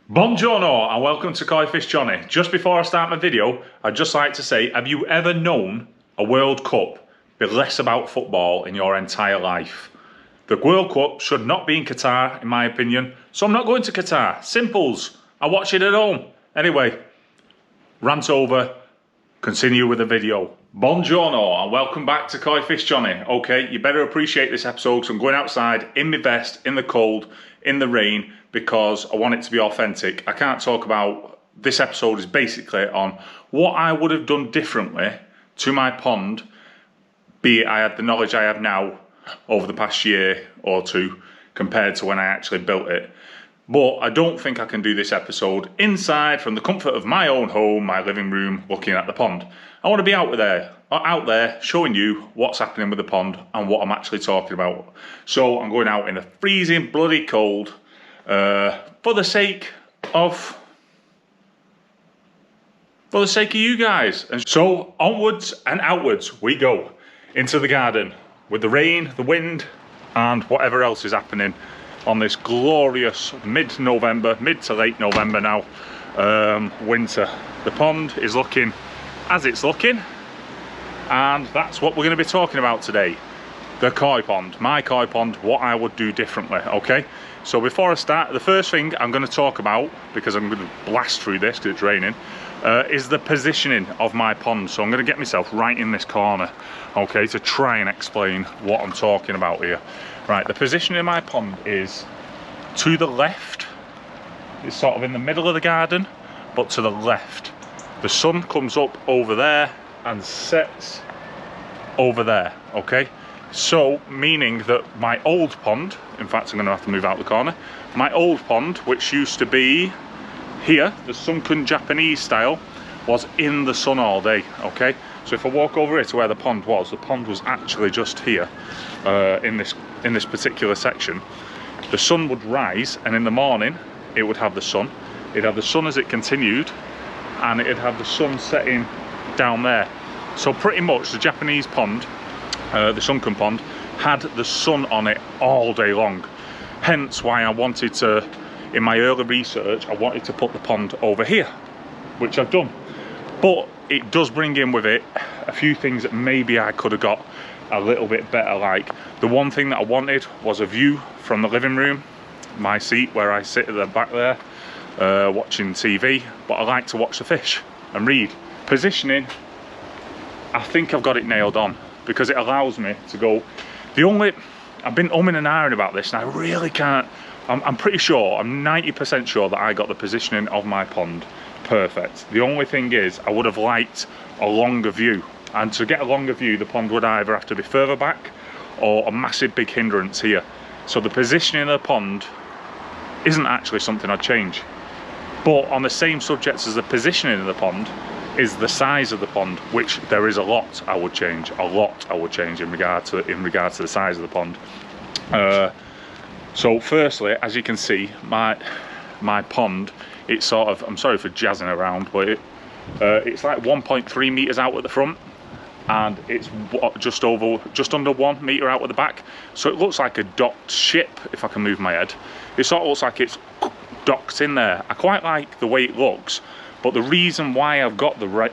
Buongiorno and welcome to Koi Fish Johnny. Just before I start my video, I'd just like to say, have you ever known a World Cup be less about football in your entire life? The World Cup should not be in Qatar, in my opinion, so I'm not going to Qatar. Simples. I watch it at home. Anyway, rant over, continue with the video. Buongiorno and welcome back to Koi Fish Johnny. Okay, you better appreciate this episode because I'm going outside in my vest, in the cold, in the rain, because I want it to be authentic. I can't talk about, this episode is basically on what I would have done differently to my pond, be it I had the knowledge I have now over the past year or two compared to when I actually built it. But I don't think I can do this episode inside from the comfort of my own home, my living room, looking at the pond. I want to be out there showing you what's happening with the pond and what I'm actually talking about. So I'm going out in the freezing bloody cold for the sake of you guys. And so onwards and outwards we go into the garden with the rain, the wind, and whatever else is happening on this glorious mid to late November now, winter. The pond is looking as it's looking, and that's what we're going to be talking about today. The koi pond, my koi pond, what I would do differently. Okay, so before I start, the first thing I'm going to talk about, because I'm going to blast through this because it's raining, is the positioning of my pond. So I'm going to get myself right in this corner, okay, to try and explain what I'm talking about here. Right, the position in my pond is to the left. It's sort of in the middle of the garden, but to the left. The sun comes up over there and sets over there, okay? So, meaning that my old pond, in fact I'm going to have to move out the corner, my old pond, which used to be here, the sunken Japanese style, was in the sun all day, okay? So if I walk over here to where the pond was actually just here, in this particular section. The sun would rise, and in the morning it would have the sun. It'd have the sun as it continued, and it'd have the sun setting down there. So pretty much the Japanese pond, the sunken pond, had the sun on it all day long. Hence why I wanted to, in my early research, I wanted to put the pond over here, which I've done. But it does bring in with it a few things that maybe I could have got a little bit better. Like, the one thing that I wanted was a view from the living room, my seat where I sit at the back there, watching TV, but I like to watch the fish and read. Positioning, I think I've got it nailed on, because it allows me to go, I've been umming and ahhing about this and I really can't, I'm pretty sure, I'm 90% sure that I got the positioning of my pond perfect. The only thing is, I would have liked a longer view, and to get a longer view the pond would either have to be further back or a massive big hindrance here. So the positioning of the pond isn't actually something I'd change. But on the same subject as the positioning of the pond is the size of the pond, which there is a lot I would change. A lot I would change in regard to the size of the pond. So firstly, as you can see, my pond, it's sort of, I'm sorry for jazzing around, but it's like 1.3 meters out at the front, and it's just under 1 meter out at the back. So it looks like a docked ship, if I can move my head. It sort of looks like it's docked in there. I quite like the way it looks, but the reason why I've got the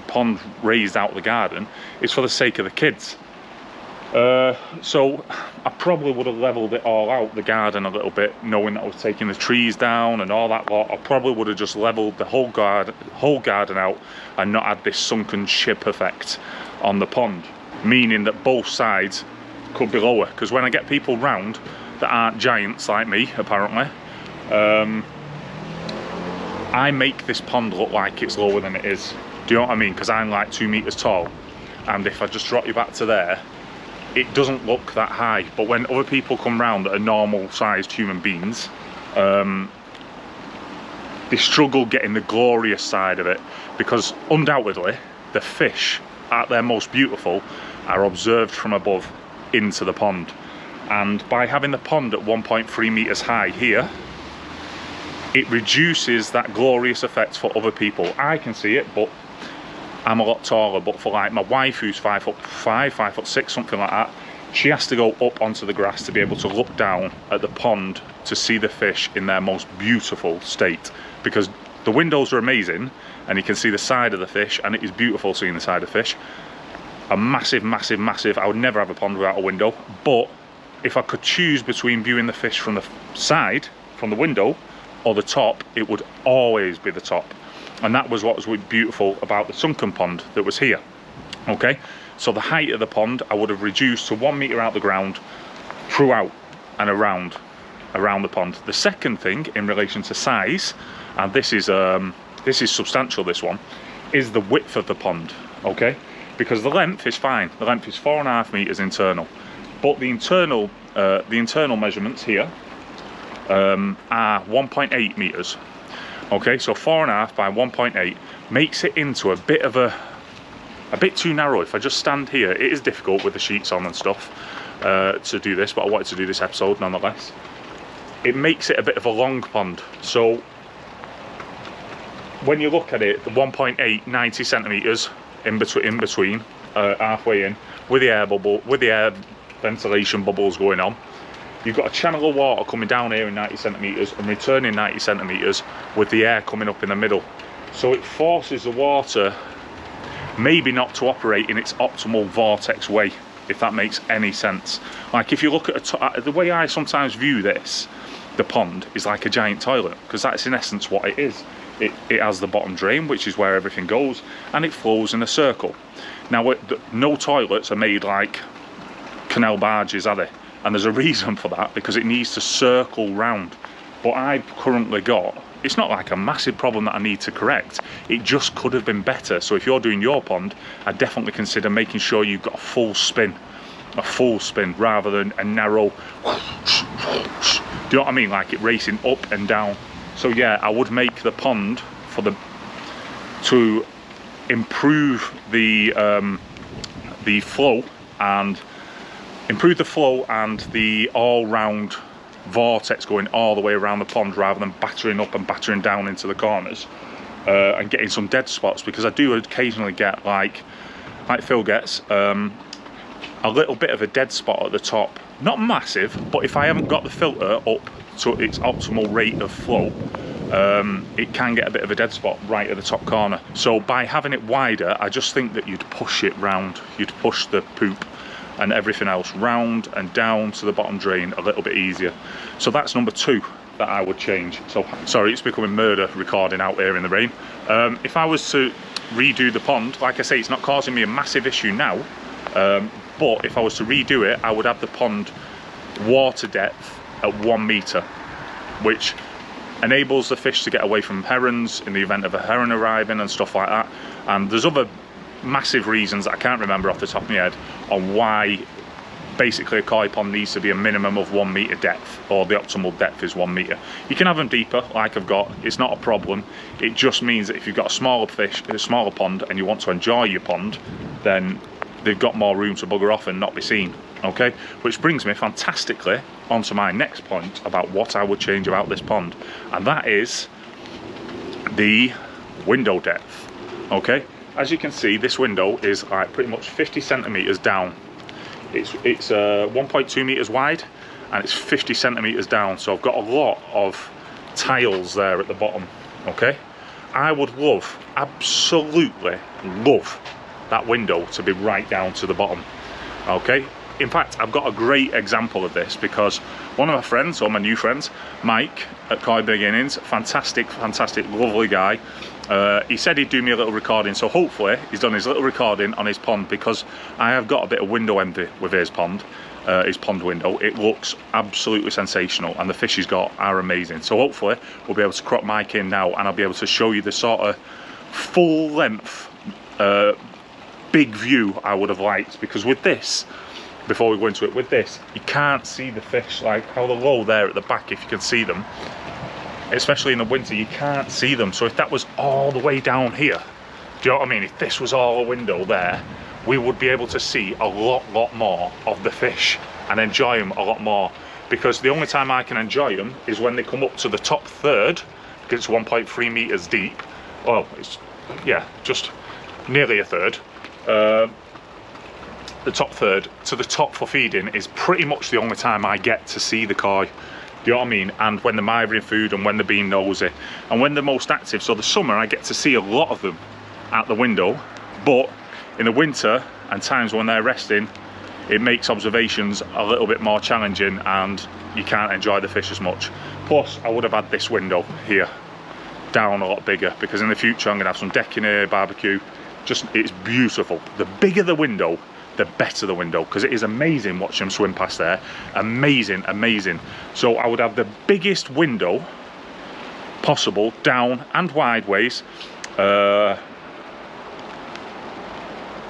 pond raised out of the garden is for the sake of the kids. So I probably would have leveled it all out, the garden, a little bit, knowing that I was taking the trees down and all that lot. I probably would have just leveled the whole garden out and not had this sunken ship effect on the pond, meaning that both sides could be lower. Because when I get people round that aren't giants like me, apparently, I make this pond look like it's lower than it is. Do you know what I mean? Because I'm like 2 meters tall, and if I just drop you back to there, it doesn't look that high. But when other people come round that are normal sized human beings, they struggle getting the glorious side of it, because undoubtedly the fish at their most beautiful are observed from above into the pond. And by having the pond at 1.3 meters high here, it reduces that glorious effect for other people. I can see it, but I'm a lot taller. But for like my wife, who's 5'5", 5'6", something like that, she has to go up onto the grass to be able to look down at the pond to see the fish in their most beautiful state, because the windows are amazing and you can see the side of the fish, and it is beautiful seeing the side of fish. A massive, massive, massive, I would never have a pond without a window, but if I could choose between viewing the fish from the side, from the window, or the top, it would always be the top. And that was what was beautiful about the sunken pond that was here. Okay, so the height of the pond I would have reduced to 1 metre out the ground throughout and around the pond. The second thing in relation to size, and this is substantial, this one, is the width of the pond. Okay, because the length is fine. The length is 4.5 metres internal, but the internal measurements here are 1.8 metres. Okay, so 4.5 by 1.8 makes it into a bit too narrow. If I just stand here, it is difficult with the sheets on and stuff to do this, but I wanted to do this episode nonetheless. It makes it a bit of a long pond. So when you look at it, the 1.8, 90 centimetres in between, halfway in, with the air ventilation bubbles going on. You've got a channel of water coming down here in 90 centimetres and returning 90 centimetres with the air coming up in the middle. So it forces the water maybe not to operate in its optimal vortex way, if that makes any sense. Like if you look at the way I sometimes view this, the pond is like a giant toilet, because that's in essence what it is. It has the bottom drain, which is where everything goes, and it flows in a circle. Now, no toilets are made like canal barges, are they? And there's a reason for that, because it needs to circle round. But I've currently got, it's not like a massive problem that I need to correct, it just could have been better. So if you're doing your pond, I'd definitely consider making sure you've got a full spin rather than a narrow, do you know what I mean, like it racing up and down. So yeah, I would make the pond to improve the flow and the all-round vortex going all the way around the pond, rather than battering up and battering down into the corners and getting some dead spots, because I do occasionally get like Phil gets a little bit of a dead spot at the top. Not massive, but if I haven't got the filter up to its optimal rate of flow, it can get a bit of a dead spot right at the top corner. So by having it wider, I just think that you'd push it round, you'd push the poop and everything else round and down to the bottom drain a little bit easier. So that's number 2 that I would change. So sorry, it's becoming murder recording out here in the rain. If I was to redo the pond, like I say, it's not causing me a massive issue now, but if I was to redo it, I would have the pond water depth at 1 metre, which enables the fish to get away from herons in the event of a heron arriving and stuff like that. And there's other massive reasons that I can't remember off the top of my head on why basically a koi pond needs to be a minimum of 1 metre depth, or the optimal depth is 1 metre. You can have them deeper like I've got, it's not a problem. It just means that if you've got a smaller pond and you want to enjoy your pond, then they've got more room to bugger off and not be seen. Okay, which brings me fantastically onto my next point about what I would change about this pond, and that is the window depth. Okay, as you can see, this window is like pretty much 50 centimetres down. It's 1.2 metres wide and it's 50 centimetres down, so I've got a lot of tiles there at the bottom. Okay, I would love, absolutely love, that window to be right down to the bottom. Okay, in fact, I've got a great example of this, because one of my friends, or my new friends, Mike at Koi Beginnings, fantastic, lovely guy, he said he'd do me a little recording, so hopefully he's done his little recording on his pond, because I have got a bit of window envy with his pond window. It looks absolutely sensational, and the fish he's got are amazing. So hopefully we'll be able to crop Mike in now, and I'll be able to show you the sort of full length big view I would have liked, because with this, before we go into it, with this, you can't see the fish, like how they're low there at the back, if you can see them, especially in the winter, you can't see them. So if that was all the way down here, do you know what I mean? If this was all a window there, we would be able to see a lot more of the fish and enjoy them a lot more, because the only time I can enjoy them is when they come up to the top third, because it's 1.3 metres deep. Well, it's, yeah, just nearly a third. the top third to the top for feeding is pretty much the only time I get to see the koi. Do you know what I mean? And when they're mithering food and when they're being nosy and when they're most active. So the summer I get to see a lot of them out the window, but in the winter and times when they're resting, it makes observations a little bit more challenging and you can't enjoy the fish as much. Plus, I would have had this window here down a lot bigger, because in the future I'm gonna have some decking here, barbecue. Just, it's beautiful. The bigger the window, the better the window, because it is amazing watching them swim past there. Amazing, amazing. So I would have the biggest window possible, down and wideways,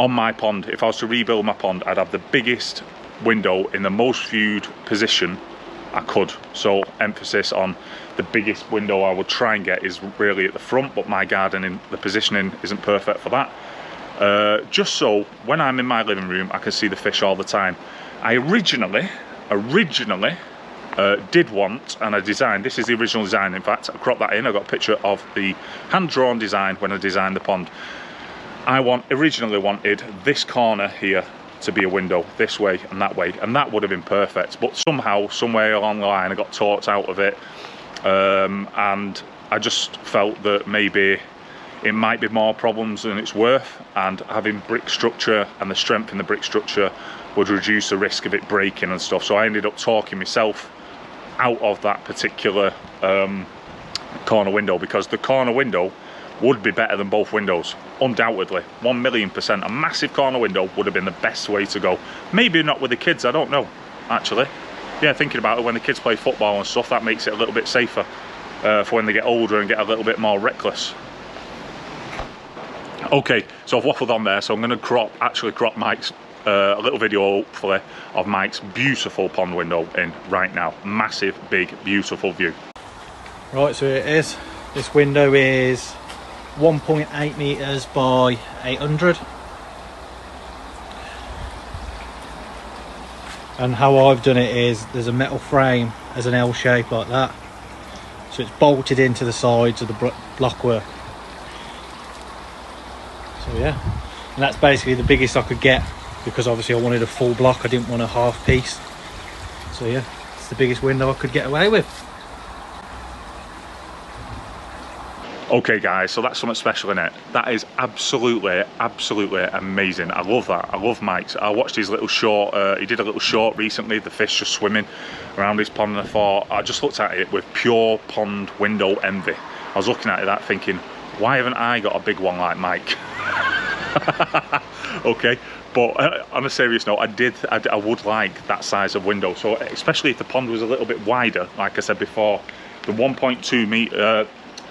on my pond. If I was to rebuild my pond, I'd have the biggest window in the most viewed position I could. So emphasis on the biggest window I would try and get is really at the front, but my gardening, the positioning isn't perfect for that. Just so when I'm in my living room I can see the fish all the time. I originally did want, and I designed, this is the original design, in fact I cropped that in, I got a picture of the hand-drawn design when I designed the pond. I originally wanted this corner here to be a window, this way, and that would have been perfect, but somehow, somewhere along the line I got talked out of it, and I just felt that maybe it might be more problems than it's worth, and having brick structure and the strength in the brick structure would reduce the risk of it breaking and stuff. So I ended up talking myself out of that particular corner window, because the corner window would be better than both windows, undoubtedly, 1,000,000%. A massive corner window would have been the best way to go. Maybe not with the kids, I don't know, actually. Yeah, thinking about it, when the kids play football and stuff, that makes it a little bit safer for when they get older and get a little bit more reckless. Okay, so I've waffled on there, so I'm going to actually crop Mike's, a little video hopefully, of Mike's beautiful pond window in right now. Massive, big, beautiful view. Right, so it is. This window is 1.8 meters by 800, and how I've done it is there's a metal frame as an L shape like that, so it's bolted into the sides of the blockwork. So yeah, and that's basically the biggest I could get, because obviously I wanted a full block, I didn't want a half piece. So yeah, it's the biggest window I could get away with. Okay guys, so that's something special in it. That is absolutely amazing. I love that. I love Mike's. I watched his little short, he did a little short recently, the fish just swimming around his pond, and I thought, I just looked at it with pure pond window envy. I was looking at that thinking, why haven't I got a big one like Mike? Okay, but on a serious note, I would like that size of window. So especially if the pond was a little bit wider, like I said before, the 1.2 meter,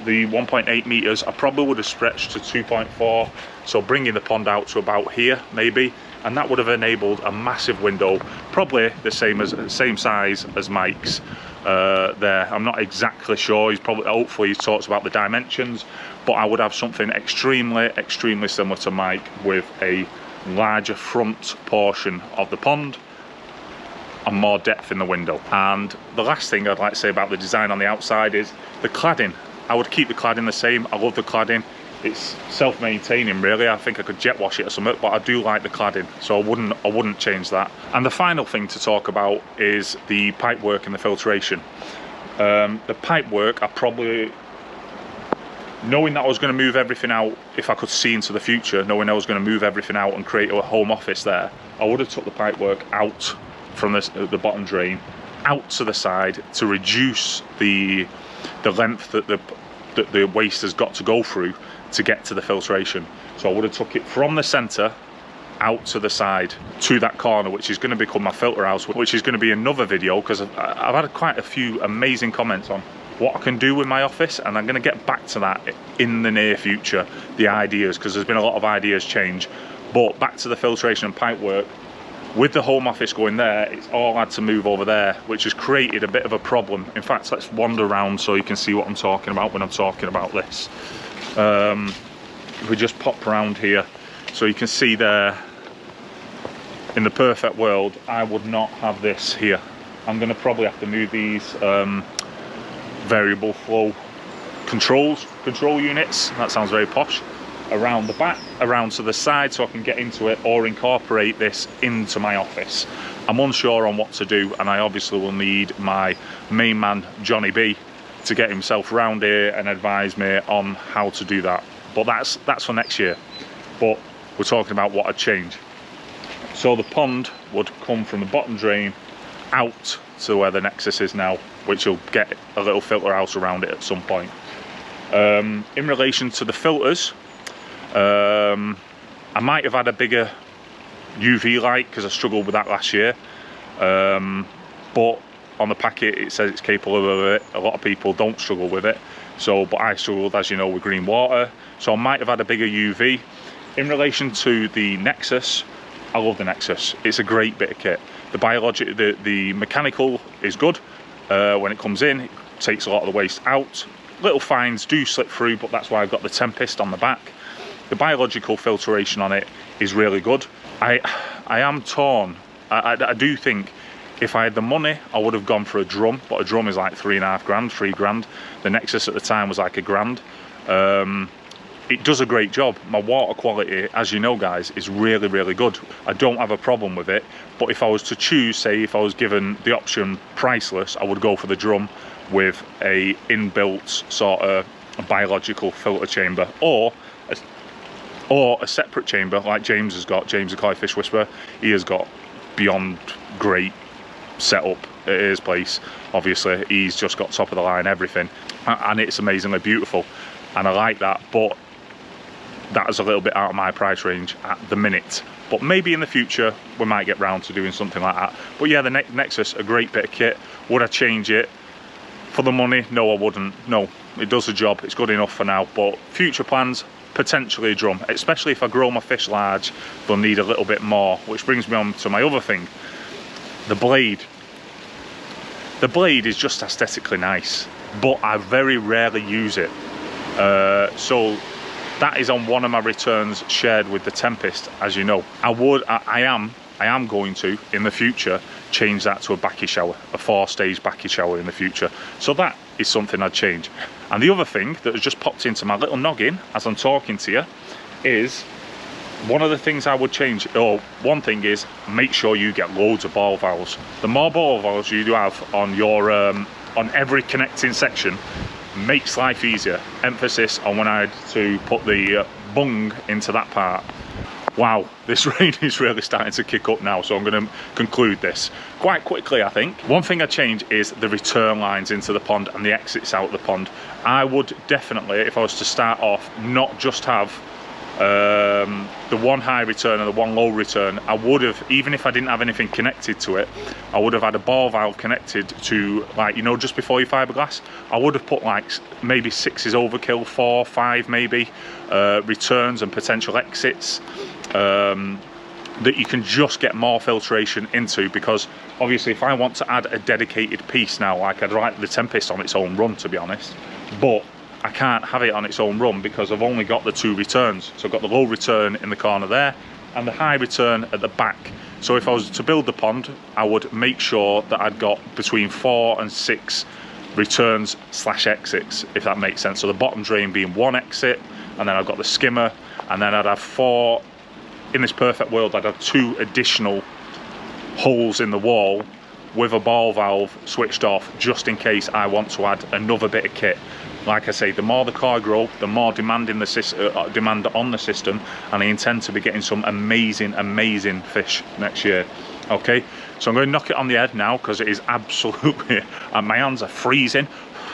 the 1.8 meters, I probably would have stretched to 2.4, so bringing the pond out to about here maybe, and that would have enabled a massive window, probably the same size as Mike's there. I'm not exactly sure. Hopefully he's talked about the dimensions, but I would have something extremely similar to Mike, with a larger front portion of the pond and more depth in the window. And the last thing I'd like to say about the design on the outside is the cladding. I would keep the cladding the same. I love the cladding. It's self-maintaining really. I think I could jet wash it or something, but I do like the cladding, so I wouldn't change that. And the final thing to talk about is the pipework and the filtration. The pipework, I probably, knowing that I was going to move everything out, if I could see into the future, knowing I was going to move everything out and create a home office there, I would have took the pipework out from the bottom drain, out to the side, to reduce the length that the waste has got to go through to get to the filtration. So I would have took it from the centre out to the side to that corner, which is going to become my filter house, which is going to be another video, because I've had quite a few amazing comments on what I can do with my office, and I'm going to get back to that in the near future, the ideas, because there's been a lot of ideas change. But back to the filtration and pipe work, with the home office going there, it's all had to move over there, which has created a bit of a problem. In fact, let's wander around so you can see what I'm talking about when I'm talking about this. If we just pop around here, so you can see there, in the perfect world, I would not have this here. I'm going to probably have to move these variable flow control units. That sounds very posh. around the back, around to the side, so I can get into it or incorporate this into my office. I'm unsure on what to do, and I obviously will need my main man Johnny B to get himself around here and advise me on how to do that. But that's for next year. But we're talking about what I'd change. So the pond would come from the bottom drain out to where the Nexus is now, which will get a little filter house around it at some point. In relation to the filters, I might have had a bigger UV light because I struggled with that last year, but on the packet it says it's capable of it. A lot of people don't struggle with it, but I struggled, as you know, with green water, so I might have had a bigger UV. In relation to the Nexus, I love the Nexus. It's a great bit of kit. The mechanical is good. When it comes in, it takes a lot of the waste out. Little fines do slip through, but that's why I've got the Tempest on the back. The biological filtration on it is really good. I am torn. I do think if I had the money, I would have gone for a drum, but a drum is like £3 grand. The Nexus at the time was like £1,000. It does a great job. My water quality, as you know guys, is really, really good. I don't have a problem with it, but if I was to choose, say if I was given the option priceless, I would go for the drum with a inbuilt sort of biological filter chamber, or a separate chamber like James has got. James the Koi Fish Whisperer, he has got beyond great setup at his place. Obviously he's just got top of the line everything, and it's amazingly beautiful, and I like that, but that is a little bit out of my price range at the minute. But maybe in the future we might get round to doing something like that. But yeah, the Nexus, a great bit of kit. Would I change it for the money? No, I wouldn't. No, it does the job, it's good enough for now. But future plans, potentially a drum, especially if I grow my fish large, they'll need a little bit more. Which brings me on to my other thing, the blade. The blade is just aesthetically nice, but I very rarely use it. So that is on one of my returns shared with the Tempest, as you know. I am going to, in the future, change that to a backy shower, a 4-stage backy shower in the future. So that is something I'd change. And the other thing that has just popped into my little noggin as I'm talking to you is, one of the things I would change, or one thing is, make sure you get loads of ball valves. The more ball valves you do have on your on every connecting section, makes life easier. Emphasis on when I had to put the bung into that part. Wow, this rain is really starting to kick up now, so I'm going to conclude this quite quickly, I think. One thing I change is the return lines into the pond and the exits out of the pond. I would definitely, if I was to start off, not just have the one high return and the one low return. I would have, even if I didn't have anything connected to it, I would have had a ball valve connected to, like, you know, just before your fiberglass. I would have put like maybe 6 is overkill, 4, 5 maybe returns and potential exits that you can just get more filtration into, because obviously if I want to add a dedicated piece now, like I'd like the Tempest on its own run, to be honest, but I can't have it on its own run because I've only got the 2 returns. So I've got the low return in the corner there and the high return at the back. So if I was to build the pond, I would make sure that I'd got between 4 and 6 returns / exits, if that makes sense. So the bottom drain being 1 exit, and then I've got the skimmer, and then I'd have 4, in this perfect world, I'd have 2 additional holes in the wall with a ball valve switched off, just in case I want to add another bit of kit. Like I say, the more the koi grow, the more demand on the system, and I intend to be getting some amazing fish next year. Okay, so I'm going to knock it on the head now, because it is absolutely, my hands are freezing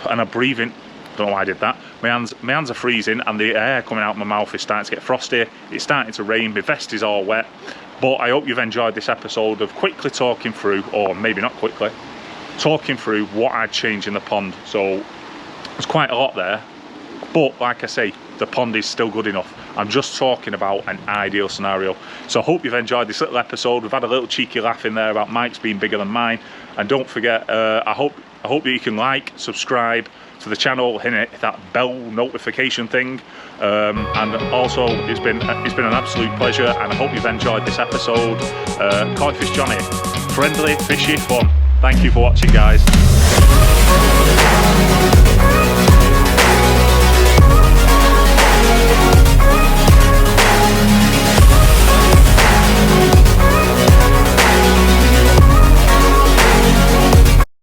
and I'm breathing. Don't know why I did that. My hands are freezing, and the air coming out of my mouth is starting to get frosty. It's starting to rain, my vest is all wet. But I hope you've enjoyed this episode of quickly talking through, or maybe not quickly, talking through what I'd change in the pond. So there's quite a lot there, but like I say, the pond is still good enough. I'm just talking about an ideal scenario. So I hope you've enjoyed this little episode. We've had a little cheeky laugh in there about Mike's being bigger than mine. And don't forget, I hope that you can like, subscribe to the channel, hit that bell notification thing. And also, it's been an absolute pleasure, and I hope you've enjoyed this episode. Koi Fish Johnny, friendly, fishy, fun. Thank you for watching, guys.